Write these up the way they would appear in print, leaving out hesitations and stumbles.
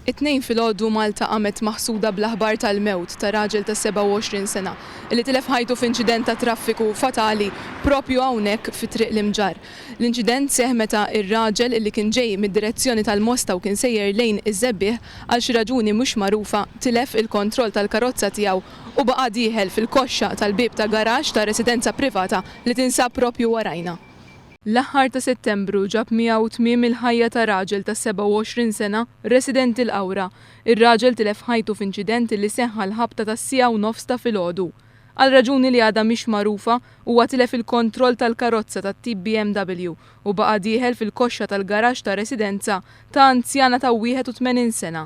It-tnejn filgħodu Malta qamet maħsuda bl-aħbar tal-mewt ta' raġel ta' 27 sena li tilef ħajtu f'inċident ta' traffiku fatali propju hawnhekk fi triq l-Imġarr. L-inċident seħ meta ir-raġel li kien ġej mid-direzzjoni tal-Mosta u kien sejjer lejn iż-Żebbieħ għal xi raġuni mhux magħrufa tilef il-kontroll tal-karozza tiegħu u baqa' dieħel fil-koxxa tal-bieb ta' garaxx ta' residenza privata li tinsab propju warajna. L-aħħar ta' Settembru ġab miegħu tmiem il-ħajja ta' raġel ta' 27 sena resident il-Qawra. Ir-raġel tilef ħajtu f'inċident li seħħa l-ħabta ta' sija u nofs ta' filgħodu. Għal raġuni li għadha mhix magħrufa huwa tilef il-kontroll tal-karozza tat-tip BMW u baqa' dieħel fil-koxxa tal-garaxx ta' residenza ta' anzjana ta' 81 sena.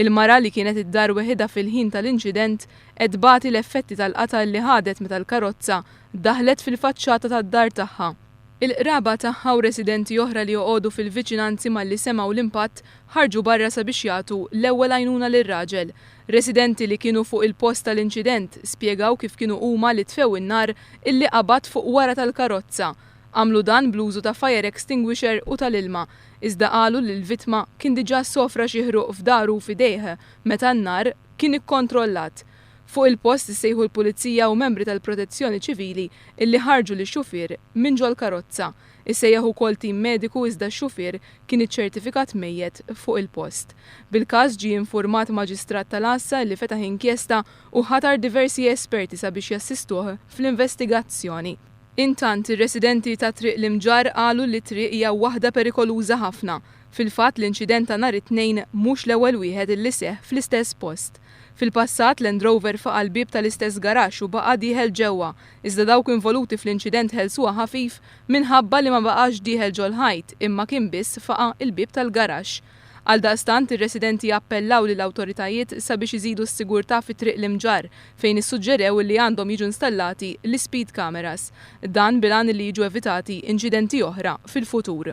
Il-mara li kienet id-dar weħida fil-ħin tal-inċident qed bagħti l-effetti tal-qatal li ħadet meta l-karozza daħlet fil-faċċata tad-dar tagħha. Il-qraba tagħha u residenti oħra li joqogħdu fil-viċinanzi malli semgħu l-impatt ħarġu barra sabiex jagħtu l-ewwel għajnuna lir-raġel. Residenti li kienu fuq il-post tal-inċident spjegaw kif kienu huma li tfew in-nar illi qabad fuq wara tal-karozza. Għamlu dan bl-użu ta' fire extinguisher u tal-ilma, iżda qalu li l-vittma kien diġà sofra xi ħruq f'daru u f'idejh meta n-nar kien ikkontrollat. Fuq il-post issejħu l-Pulizija u membri tal-Protezzjoni Ċivili illi ħarġu lix-xufier minn ġol karozza. Issejjaħ ukoll tim mediku iżda x-xufier kien iċċertifikat mejjed fuq il-post. Bil-każ ġie infurmat maġistrat tal-Assa li fetaħ inkjesta u ħatar diversi esperti sabiex jassistuh fl-investigazzjoni. Intant ir-residenti ta' triq l-Imġarr qalu li triq hija waħda perikoluża ħafna. Fil-fatt l-inċident ta' nhar it-tnejn mhux l-ewwel wieħed illi seħħ fl-istess post. Fil-passat Land Rover faqa' l-bieb tal-istess garaxx u baqa' dieħel ġewwa, iżda dawk involuti fl-inċident ħelsuha ħafif minħabba li ma baqax dieħel ġol ħajt imma kien biss faqa' il-bieb tal-garaxx. Għaldaqstant ir-residenti appellaw lill-awtoritajiet sabiex iżidu s-sigurtà fi triq l-Imġarr fejn issuġġerew li għandhom jiġu installati l-speed cameras. Dan bilan li jiġu evitati inċidenti oħra fil-futur.